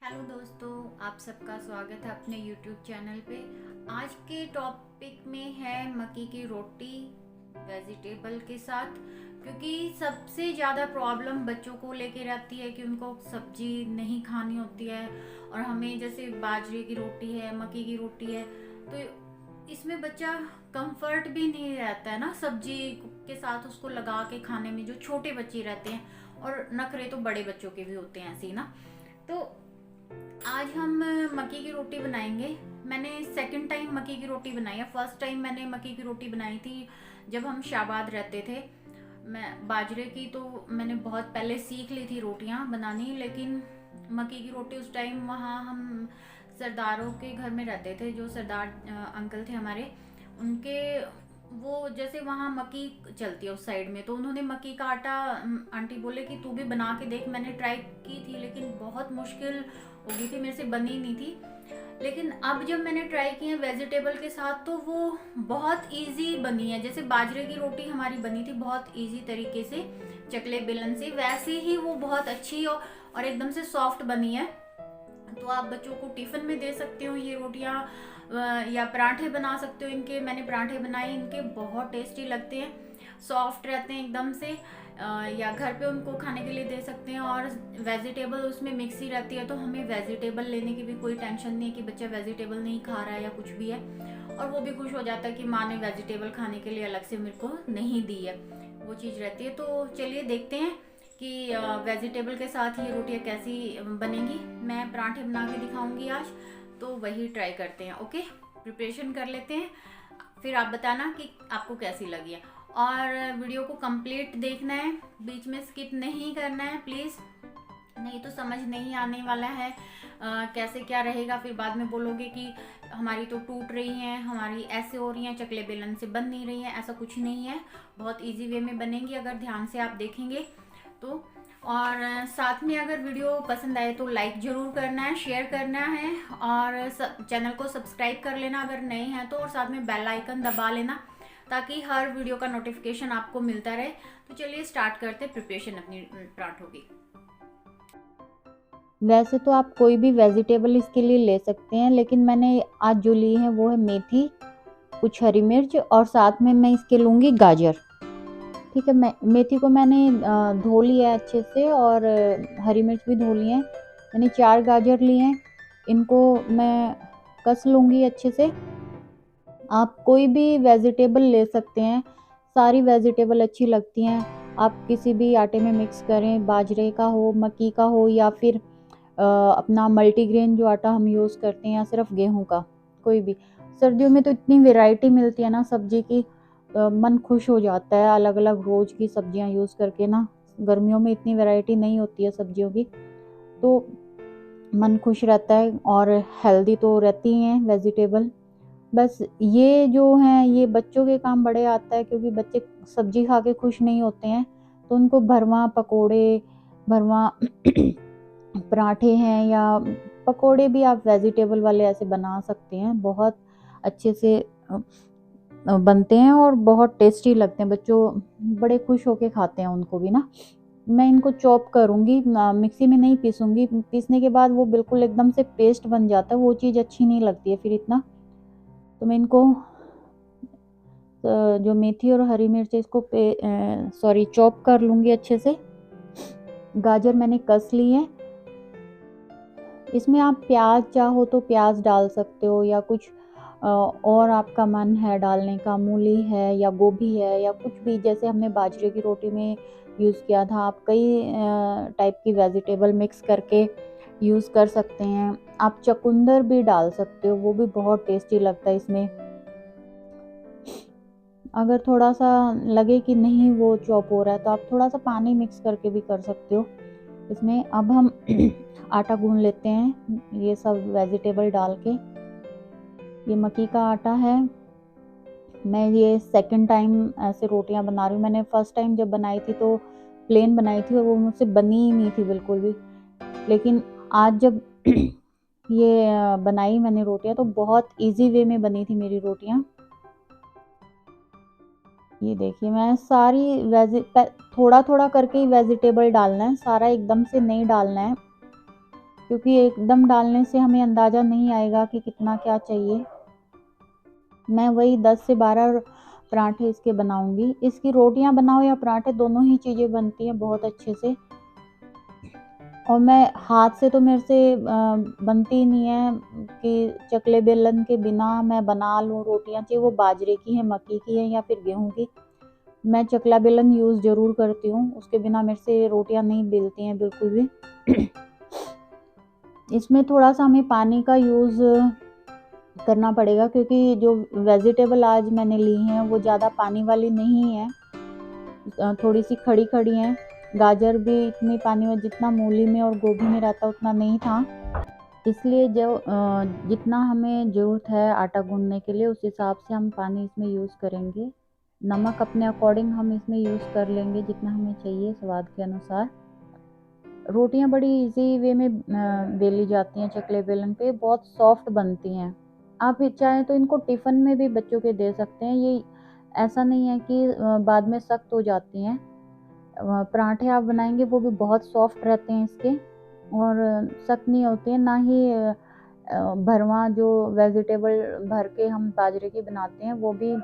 Hello दोस्तों, आप सबका स्वागत है अपने YouTube चैनल पे। आज के टॉपिक में है मक्की की रोटी वेजिटेबल के साथ, क्योंकि सबसे ज़्यादा प्रॉब्लम बच्चों को लेके रहती है कि उनको सब्जी नहीं खानी होती है। और हमें जैसे बाजरे की रोटी है, मक्की की रोटी है, तो इसमें बच्चा कंफर्ट भी नहीं रहता है ना सब्जी के साथ उसको लगा के खाने में, जो छोटे बच्चे रहते हैं। और नखरे तो बड़े बच्चों के भी होते हैं ऐसे ही ना। तो आज हम मक्की की रोटी बनाएंगे। मैंने सेकंड टाइम मक्की की रोटी बनाई है। फर्स्ट टाइम मैंने मक्की की रोटी बनाई थी जब हम शाबाद रहते थे। मैं बाजरे की तो मैंने बहुत पहले सीख ली थी रोटियां बनानी, लेकिन मक्की की रोटी उस टाइम वहाँ हम सरदारों के घर में रहते थे। जो सरदार अंकल थे हमारे, उनके वो जैसे वहाँ मक्की चलती है उस साइड में, तो उन्होंने मक्की का आटा आंटी बोले कि तू भी बना के देख। मैंने ट्राई की थी लेकिन बहुत मुश्किल हो गई थी, मेरे से बनी नहीं थी। लेकिन अब जब मैंने ट्राई की है वेजिटेबल के साथ तो वो बहुत इजी बनी है। जैसे बाजरे की रोटी हमारी बनी थी बहुत इजी तरीके से चकले बेलन से, वैसे ही वो बहुत अच्छी और एकदम से सॉफ्ट बनी है। तो आप बच्चों को टिफिन में दे सकते हो ये रोटियां, या पराठे बना सकते हो इनके। मैंने पराठे बनाए, इनके बहुत टेस्टी लगते हैं, सॉफ्ट रहते हैं एकदम से। या घर पे उनको खाने के लिए दे सकते हैं। और वेजिटेबल उसमें मिक्स ही रहती है, तो हमें वेजिटेबल लेने की भी कोई टेंशन नहीं है कि बच्चा वेजिटेबल नहीं खा रहा है या कुछ भी है। और वो भी खुश हो जाता है कि माँ ने वेजिटेबल खाने के लिए अलग से मेरे को नहीं दी है, वो चीज़ रहती है। तो चलिए देखते हैं कि वेजिटेबल के साथ ये रोटियां कैसी बनेंगी। मैं पराठे बना के दिखाऊंगी आज, तो वही ट्राई करते हैं। ओके, प्रिपरेशन कर लेते हैं, फिर आप बताना कि आपको कैसी लगी है। और वीडियो को कंप्लीट देखना है, बीच में स्किप नहीं करना है प्लीज़, नहीं तो समझ नहीं आने वाला है कैसे क्या रहेगा। फिर बाद में बोलोगे कि हमारी तो टूट रही हैं, हमारी ऐसे हो रही हैं, चकले बेलन से बन नहीं रही हैं। ऐसा कुछ नहीं है, बहुत इजी वे में बनेंगी अगर ध्यान से आप देखेंगे तो। और साथ में अगर वीडियो पसंद आए तो लाइक ज़रूर करना है, शेयर करना है, और चैनल को सब्सक्राइब कर लेना अगर नए हैं तो, और साथ में बेल आइकन दबा लेना ताकि हर वीडियो का नोटिफिकेशन आपको मिलता रहे। तो चलिए स्टार्ट करते प्रिपरेशन अपनी पराठों की। वैसे तो आप कोई भी वेजिटेबल इसके लिए ले सकते हैं, लेकिन मैंने आज जो ली है वो है मेथी, कुछ हरी मिर्च और साथ में मैं इसके लूँगी गाजर। ठीक है, मैं मेथी को मैंने धो लिया है अच्छे से, और हरी मिर्च भी धो ली है। मैंने 4 गाजर लिए हैं, इनको मैं कस लूँगी अच्छे से। आप कोई भी वेजिटेबल ले सकते हैं, सारी वेजिटेबल अच्छी लगती हैं। आप किसी भी आटे में मिक्स करें, बाजरे का हो, मक्की का हो, या फिर अपना मल्टीग्रेन जो आटा हम यूज़ करते हैं, या सिर्फ गेहूं का, कोई भी। सर्दियों में तो इतनी वैरायटी मिलती है ना सब्जी की, मन खुश हो जाता है अलग अलग रोज की सब्जियां यूज़ करके ना। गर्मियों में इतनी वैरायटी नहीं होती है सब्जियों की, तो मन खुश रहता है, और हेल्दी तो रहती हैं वेजिटेबल। बस ये जो हैं ये बच्चों के काम बड़े आता है, क्योंकि बच्चे सब्जी खा के खुश नहीं होते हैं, तो उनको भरवा पकोड़े, भरवा पराठे हैं, या पकोड़े भी आप वेजिटेबल वाले ऐसे बना सकते हैं, बहुत अच्छे से बनते हैं और बहुत टेस्टी लगते हैं। बच्चों बड़े खुश होके खाते हैं उनको भी ना। मैं इनको चॉप करूँगी, मिक्सी में नहीं पीसूँगी। पीसने के बाद वो बिल्कुल एकदम से पेस्ट बन जाता है, वो चीज़ अच्छी नहीं लगती है फिर इतना। तो मैं इनको जो मेथी और हरी मिर्च है इसको चॉप कर लूँगी अच्छे से। गाजर मैंने कस ली है। इसमें आप प्याज चाहो तो प्याज डाल सकते हो, या कुछ और आपका मन है डालने का, मूली है या गोभी है या कुछ भी, जैसे हमने बाजरे की रोटी में यूज़ किया था। आप कई टाइप की वेजिटेबल मिक्स करके यूज़ कर सकते हैं। आप चुकंदर भी डाल सकते हो, वो भी बहुत टेस्टी लगता है इसमें। अगर थोड़ा सा लगे कि नहीं वो चॉप हो रहा है, तो आप थोड़ा सा पानी मिक्स करके भी कर सकते हो इसमें। अब हम आटा गूंद लेते हैं ये सब वेजिटेबल डाल के। ये मक्की का आटा है। मैं ये सेकंड टाइम ऐसे रोटियां बना रही हूँ। मैंने फर्स्ट टाइम जब बनाई थी तो प्लेन बनाई थी, और वो मुझसे बनी ही नहीं थी बिल्कुल भी। लेकिन आज जब ये बनाई मैंने रोटियां, तो बहुत इजी वे में बनी थी मेरी रोटियां। ये देखिए, मैं सारी थोड़ा थोड़ा करके ही वेजिटेबल डालना है, सारा एकदम से नहीं डालना है। क्योंकि एकदम डालने से हमें अंदाज़ा नहीं आएगा कि कितना क्या चाहिए। मैं वही 10 से 12 पराठे इसके बनाऊंगी। इसकी रोटियां बनाओ या पराठे, दोनों ही चीज़ें बनती हैं बहुत अच्छे से। और मैं हाथ से तो मेरे से बनती ही नहीं है कि चकले बेलन के बिना मैं बना लूँ रोटियां, चाहे वो बाजरे की है, मक्की की है या फिर गेहूं की। मैं चकला बेलन यूज़ ज़रूर करती हूँ, उसके बिना मेरे से रोटियां नहीं बेलती हैं बिल्कुल भी। इसमें थोड़ा सा हमें पानी का यूज़ करना पड़ेगा, क्योंकि जो वेजिटेबल आज मैंने ली हैं वो ज़्यादा पानी वाली नहीं है, थोड़ी सी खड़ी खड़ी हैं। गाजर भी इतनी पानी में, जितना मूली में और गोभी में रहता उतना नहीं था। इसलिए जो जितना हमें ज़रूरत है आटा गूंदने के लिए, उस हिसाब से हम पानी इसमें यूज़ करेंगे। नमक अपने अकॉर्डिंग हम इसमें यूज़ कर लेंगे, जितना हमें चाहिए स्वाद के अनुसार। रोटियां बड़ी इजी वे में बेली जाती हैं चकले बेलन पे, बहुत सॉफ्ट बनती हैं। आप चाहें तो इनको टिफ़िन में भी बच्चों के दे सकते हैं। ये ऐसा नहीं है कि बाद में सख्त हो जाती हैं। पराठे आप बनाएंगे वो भी बहुत सॉफ्ट रहते हैं इसके, और सख्त नहीं होते हैं। ना ही भरवा जो वेजिटेबल भर के हम बाजरे की बनाते हैं वो भी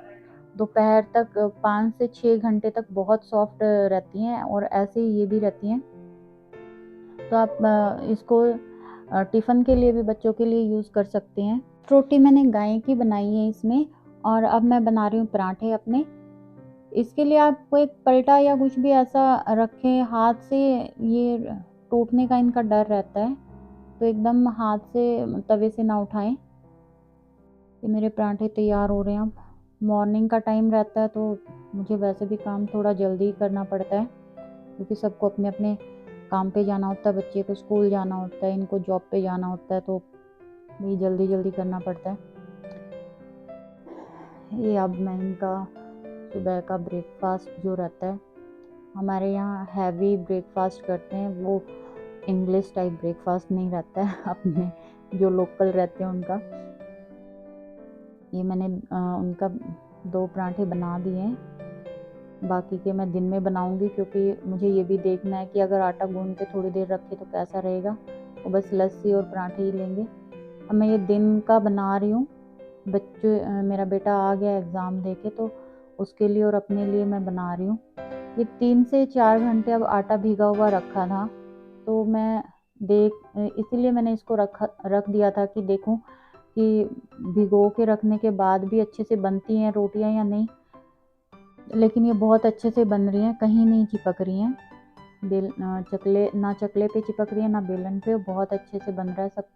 दोपहर तक 5 से 6 घंटे तक बहुत सॉफ्ट रहती हैं, और ऐसे ही ये भी रहती हैं। तो आप इसको टिफ़िन के लिए भी बच्चों के लिए यूज़ कर सकते हैं। रोटी मैंने गाय की बनाई है इसमें, और अब मैं बना रही हूँ पराठे अपने। इसके लिए आपको एक पलटा या कुछ भी ऐसा रखें, हाथ से ये टूटने का इनका डर रहता है, तो एकदम हाथ से तवे से ना उठाएं। ये मेरे पराठे तैयार हो रहे हैं। अब मॉर्निंग का टाइम रहता है, तो मुझे वैसे भी काम थोड़ा जल्दी करना पड़ता है, क्योंकि सबको अपने अपने काम पे जाना होता है। बच्चे को स्कूल जाना होता है, इनको जॉब पे जाना होता है, तो ये जल्दी जल्दी करना पड़ता है। ये अब मैं इनका सुबह का ब्रेकफास्ट जो रहता है, हमारे यहाँ हैवी ब्रेकफास्ट करते हैं, वो इंग्लिश टाइप ब्रेकफास्ट नहीं रहता है अपने जो लोकल रहते हैं उनका। ये मैंने उनका 2 पराठे बना दिए हैं। बाकी के मैं दिन में बनाऊंगी, क्योंकि मुझे ये भी देखना है कि अगर आटा गूंद के थोड़ी देर रखे तो कैसा रहेगा। वो बस लस्सी और पराठे ही लेंगे। अब मैं ये दिन का बना रही हूँ। मेरा बेटा आ गया एग्ज़ाम दे के, तो उसके लिए और अपने लिए मैं बना रही हूँ। ये 3 से 4 घंटे अब आटा भीगा हुआ रखा था, तो मैं इसीलिए मैंने इसको रख दिया था कि देखूं कि भिगो के रखने के बाद भी अच्छे से बनती हैं रोटियां या नहीं। लेकिन ये बहुत अच्छे से बन रही हैं, कहीं नहीं चिपक रही हैं। चकले पे चिपक रही है ना बेलन पे, बहुत अच्छे से बन रहा है सब।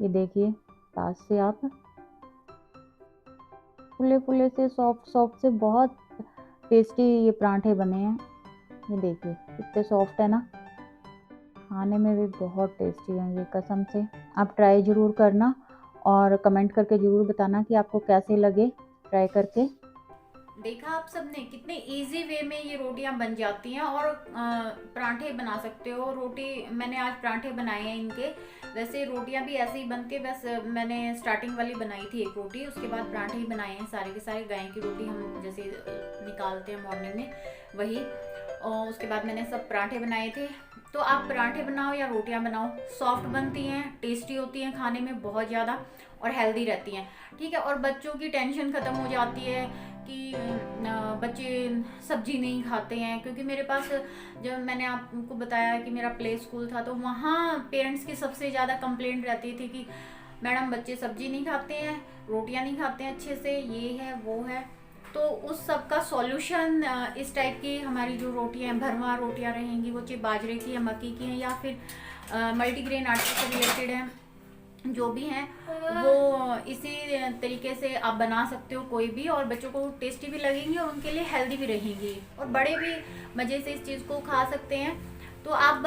ये देखिए पास से आप, फुले फुले से सॉफ्ट से बहुत टेस्टी ये पराठे बने हैं। ये देखिए कितने सॉफ्ट है ना, खाने में भी बहुत टेस्टी है ये, कसम से। आप ट्राई ज़रूर करना और कमेंट करके ज़रूर बताना कि आपको कैसे लगे ट्राई करके। देखा आप सबने कितने इजी वे में ये रोटियां बन जाती हैं, और पराठे बना सकते हो। रोटी मैंने आज पराठे बनाए हैं इनके। वैसे रोटियां भी ऐसे ही बनती है, बस मैंने स्टार्टिंग वाली बनाई थी एक रोटी, उसके बाद पराठे ही बनाए हैं सारे के सारे। गाय की रोटी हम जैसे निकालते हैं मॉर्निंग में, वही। और उसके बाद मैंने सब पराठे बनाए थे। तो आप पराठे बनाओ या रोटियां बनाओ, सॉफ्ट बनती हैं, टेस्टी होती हैं खाने में बहुत ज़्यादा, और हेल्दी रहती हैं। ठीक है। और बच्चों की टेंशन ख़त्म हो जाती है कि बच्चे सब्जी नहीं खाते हैं, क्योंकि मेरे पास, जब मैंने आपको बताया कि मेरा प्ले स्कूल था, तो वहाँ पेरेंट्स की सबसे ज़्यादा कंप्लेंट रहती थी कि मैडम बच्चे सब्जी नहीं खाते हैं, रोटियां नहीं खाते हैं अच्छे से, ये है वो है। तो उस सब का सॉल्यूशन इस टाइप की हमारी जो रोटियां हैं, भरवा रोटियां रहेंगी, वो चाहे बाजरे की या मक्की की हैं या फिर मल्टीग्रेन आटे से रिलेटेड हैं, जो भी हैं, वो इसी तरीके से आप बना सकते हो कोई भी, और बच्चों को टेस्टी भी लगेंगी और उनके लिए हेल्दी भी रहेंगी, और बड़े भी मज़े से इस चीज़ को खा सकते हैं। तो आप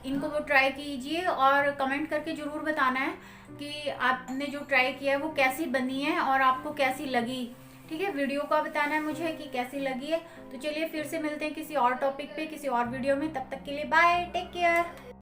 इनको वो ट्राई कीजिए, और कमेंट करके ज़रूर बताना है कि आपने जो ट्राई किया है वो कैसी बनी है और आपको कैसी लगी। ठीक है, वीडियो का बताना है मुझे कि कैसी लगी है। तो चलिए फिर से मिलते हैं किसी और टॉपिक पे, किसी और वीडियो में। तब तक के लिए बाय, टेक केयर।